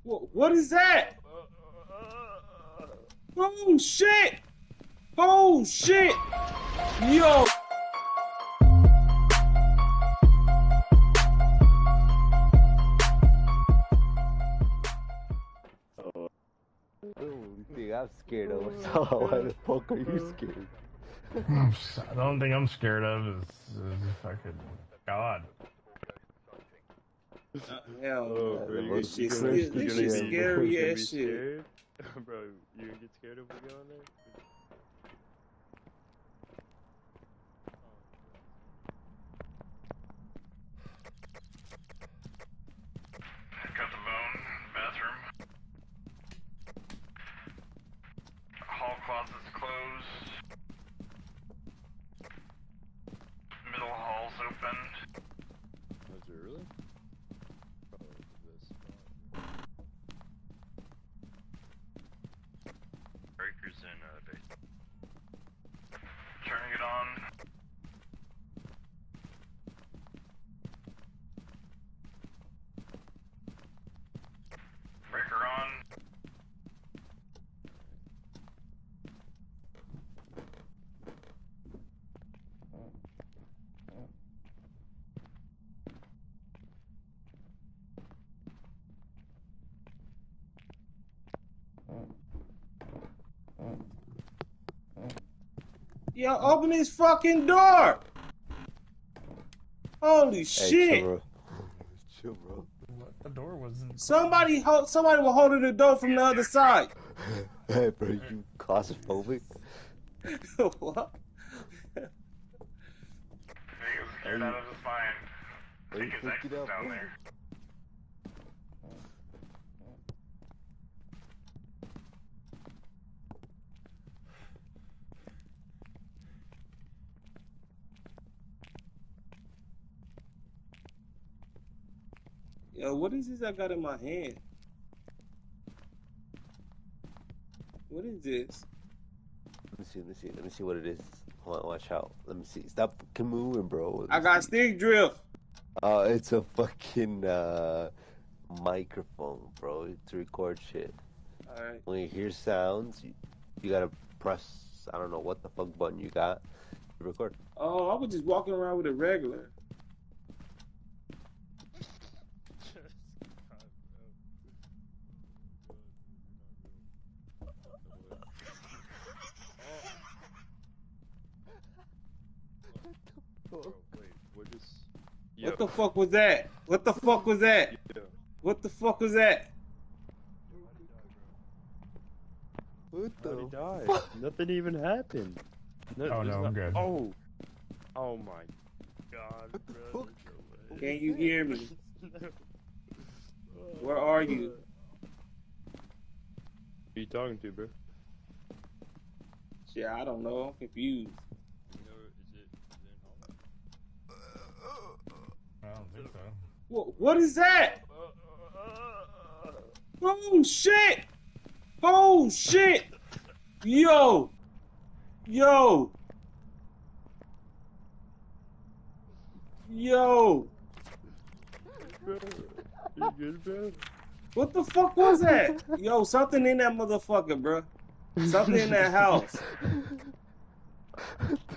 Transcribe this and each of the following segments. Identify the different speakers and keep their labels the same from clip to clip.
Speaker 1: What is that? Oh shit! Oh shit! Yo!
Speaker 2: Only thing I'm scared of. So why the fuck are you scared?
Speaker 3: The only thing I'm scared of is fucking God.
Speaker 1: Hell,
Speaker 4: Oh, bro,
Speaker 1: this shit
Speaker 2: scary
Speaker 1: scary as shit.
Speaker 4: Bro, you gonna get scared if we go in there?
Speaker 3: Got the bone, bathroom. Hall closet's closed. Middle hall's open.
Speaker 4: Was it really? Probably this. Breakers in base.
Speaker 3: Turning it on. Breaker on.
Speaker 1: Yo, open this fucking door! Holy shit!
Speaker 2: Chill, bro. Chill, bro.
Speaker 3: The door wasn't.
Speaker 1: Somebody was holding the door from the other side.
Speaker 2: Hey, bro, you claustrophobic?
Speaker 1: What?
Speaker 3: He was scared out of his mind.
Speaker 2: Are you
Speaker 3: Take his
Speaker 2: fucking
Speaker 3: exits
Speaker 2: up,
Speaker 3: down
Speaker 2: bro?
Speaker 3: there.
Speaker 1: Yo, what is this I got in my hand? What is this?
Speaker 2: Let me see what it is. Hold on, watch out. Let me see. Stop fucking moving, bro.
Speaker 1: I got stick drift.
Speaker 2: It's a fucking microphone, bro, to record shit.
Speaker 1: Alright.
Speaker 2: When you hear sounds, you gotta press, I don't know what the fuck button you got to record.
Speaker 1: Oh, I was just walking around with a regular.
Speaker 4: Bro, wait, what just...
Speaker 1: What the fuck was that? What the fuck was that?
Speaker 4: Yeah.
Speaker 1: What the fuck was that?
Speaker 2: What
Speaker 4: How'd he
Speaker 2: the
Speaker 4: die?
Speaker 2: fuck?
Speaker 4: Nothing even happened.
Speaker 3: Oh no, I'm good.
Speaker 4: Oh! Oh my god, bro.
Speaker 2: fuck?
Speaker 1: Can you hear me? Where are you?
Speaker 4: Who you talking to, bro?
Speaker 1: Shit, I don't know. I'm confused.
Speaker 4: You know, is it in
Speaker 3: I don't think so.
Speaker 1: What is that? Oh shit! Oh shit! Yo! Yo! Yo!
Speaker 4: Bro, you good, bro?
Speaker 1: What the fuck was that? Yo, something in that motherfucker, bro. Something in that house.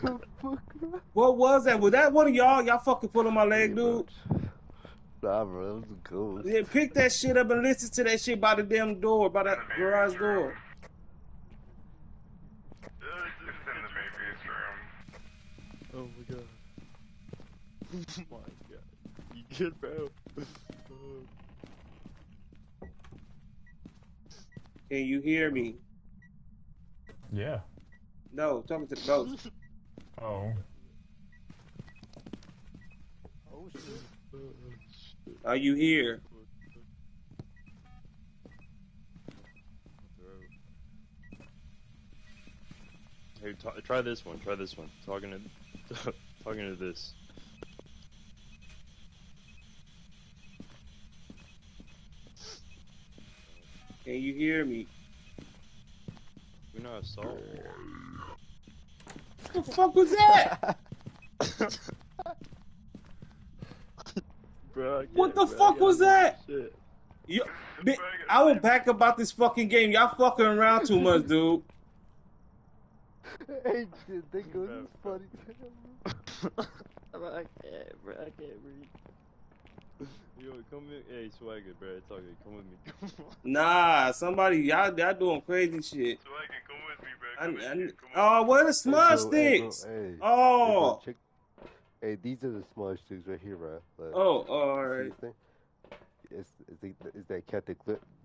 Speaker 2: The fuck, bro?
Speaker 1: What was that? Was that one of y'all? Y'all fucking put on my leg, dude?
Speaker 2: Nah, bro, that was a ghost.
Speaker 1: Yeah, pick that shit up and listen to that shit by the damn door, by the garage door.
Speaker 3: It's in the baby's room.
Speaker 4: Oh my god. Oh my god. You good, bro?
Speaker 1: Can you hear me?
Speaker 3: Yeah.
Speaker 1: No, talking to the ghost.
Speaker 3: Oh.
Speaker 2: Oh, shit.
Speaker 1: Are you here?
Speaker 4: Hey, try this one. Try this one. Talking to this.
Speaker 1: Can you hear me?
Speaker 4: We're not assault.
Speaker 1: What the fuck was that?
Speaker 4: Bro,
Speaker 1: What the fuck was that?
Speaker 4: Shit.
Speaker 1: You, I will back about this fucking game. Y'all fucking around too much, dude.
Speaker 2: Hey, dude, they go, this is funny.
Speaker 4: I can't, bro. I can't breathe. Yo, come here. Hey, Swagger, bro. It's all good. Come with me. Come on.
Speaker 1: Nah, somebody, y'all doing crazy shit.
Speaker 4: Swagger, come with me, bro. Come in here. Come
Speaker 1: Oh, what the
Speaker 2: Hey,
Speaker 1: smudge
Speaker 2: bro, hey, bro,
Speaker 1: sticks?
Speaker 2: hey. Hey, bro,
Speaker 1: Oh,
Speaker 2: check. Hey, these are the small sticks right here, bro. Look,
Speaker 1: oh, all
Speaker 2: you see
Speaker 1: right.
Speaker 2: this thing? It's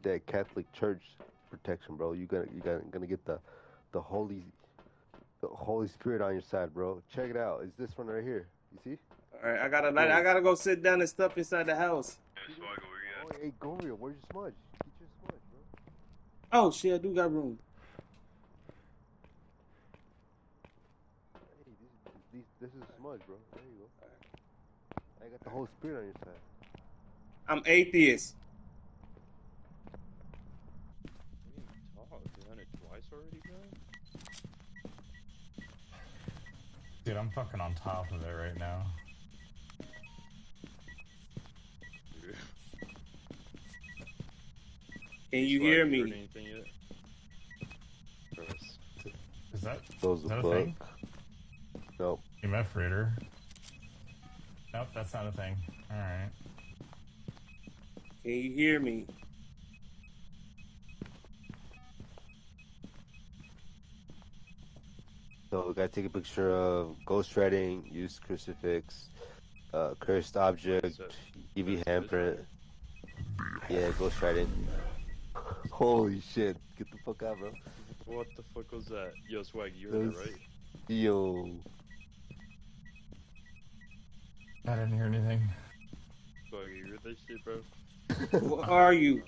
Speaker 2: that Catholic Church protection, bro. Gonna get the Holy Spirit on your side, bro. Check it out. It's this one right here. You see?
Speaker 1: All right, I gotta go sit down and stuff inside the house.
Speaker 4: Hey, Swagger, where you
Speaker 2: Oh, hey, Gorio, where's your smudge? Get your smudge, bro.
Speaker 1: Oh shit, I do got room.
Speaker 2: Hey, this is smudge, bro. There you go. I got the Holy Spirit on your side.
Speaker 1: I'm atheist.
Speaker 4: talk? You done it twice already, bro?
Speaker 3: Dude, I'm fucking on top of it right now.
Speaker 4: Dude.
Speaker 1: Can you
Speaker 4: Swagger,
Speaker 1: hear
Speaker 4: heard
Speaker 1: me?
Speaker 4: anything yet? Gross.
Speaker 3: Is that
Speaker 2: Those
Speaker 3: a
Speaker 2: book.
Speaker 3: thing?
Speaker 2: Nope.
Speaker 3: EMF reader. Nope, that's not a thing. Alright.
Speaker 1: Can you hear me?
Speaker 2: So we gotta take a picture of ghost writing, use crucifix, cursed object, EV handprint. Yeah, ghost writing. Holy shit! Get the fuck out, bro.
Speaker 4: What the fuck was that? Yo, Swag, you heard that, right?
Speaker 2: Yo.
Speaker 3: I didn't hear anything.
Speaker 4: Swag, you heard that shit, bro?
Speaker 1: What are you?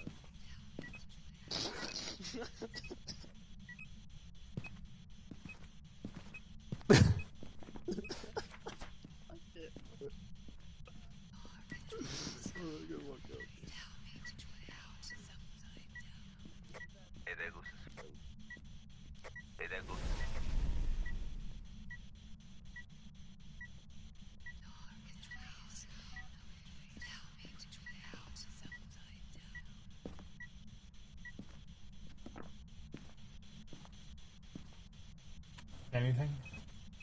Speaker 3: Anything?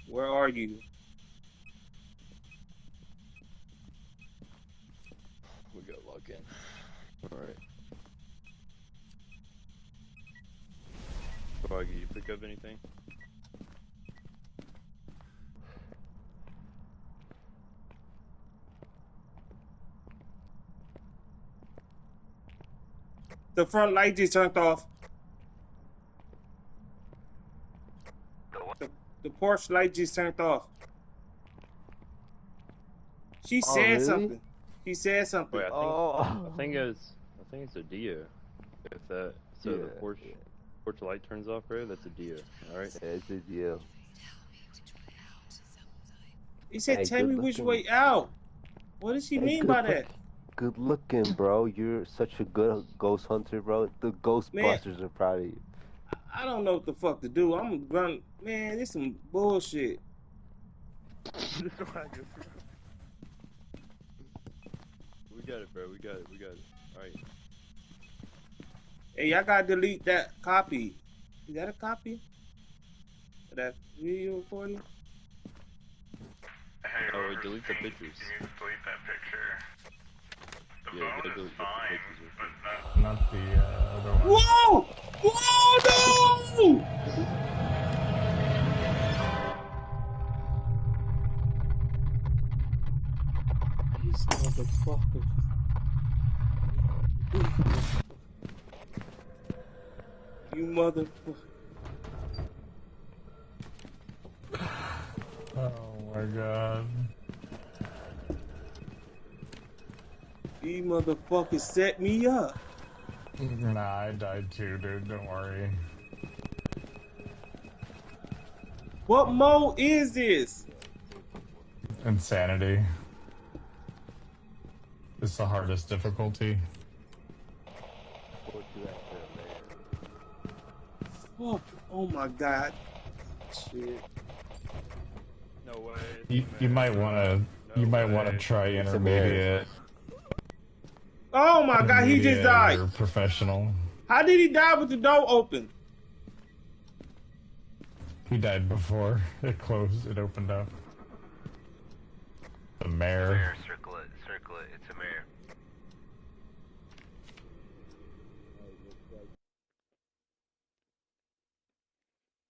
Speaker 1: Where are you?
Speaker 4: We got log in. Alright. Swag, you pick up anything?
Speaker 1: The front light just turned off. The porch light just turned off. She
Speaker 2: Oh,
Speaker 1: said
Speaker 2: really?
Speaker 1: something. She said something.
Speaker 4: Wait,
Speaker 2: Oh.
Speaker 4: I think it's a Dio. If that so
Speaker 2: Yeah,
Speaker 4: the porch light turns off, bro, that's a Dio. Alright?
Speaker 2: Yeah, it's a deal.
Speaker 1: He said,
Speaker 2: Hey,
Speaker 1: tell
Speaker 2: good
Speaker 1: me which
Speaker 2: looking.
Speaker 1: way out. What does she
Speaker 2: Hey,
Speaker 1: mean by that?
Speaker 2: Good looking, bro. You're such a good ghost hunter, bro. The
Speaker 1: Man,
Speaker 2: Ghostbusters are proud of you.
Speaker 1: I don't know what the fuck to do. I'm run. Man, this some bullshit.
Speaker 4: We got it, bro. We got it. Alright.
Speaker 1: Hey, y'all gotta delete that copy. Is that a copy? Of that video recording?
Speaker 4: Oh, wait, delete the pictures.
Speaker 5: You need to delete that picture. The
Speaker 4: Yeah,
Speaker 5: phone
Speaker 4: delete
Speaker 5: is
Speaker 4: the
Speaker 5: fine,
Speaker 4: pictures.
Speaker 5: but not.
Speaker 3: Not the other one.
Speaker 1: Whoa! Whoa, no! This motherfucker. You motherfucker.
Speaker 3: Oh my god.
Speaker 1: You motherfuckers set me up.
Speaker 3: Nah, I died too, dude. Don't worry.
Speaker 1: What mode is this?
Speaker 3: Insanity. It's the hardest difficulty.
Speaker 1: Fuck. Oh my god. Shit.
Speaker 4: No way.
Speaker 3: You might wanna try intermediate.
Speaker 1: Oh my god, he just
Speaker 3: Media
Speaker 1: died.
Speaker 3: editor, professional.
Speaker 1: How did he die with the door open?
Speaker 3: He died before it closed. It opened up. The mayor.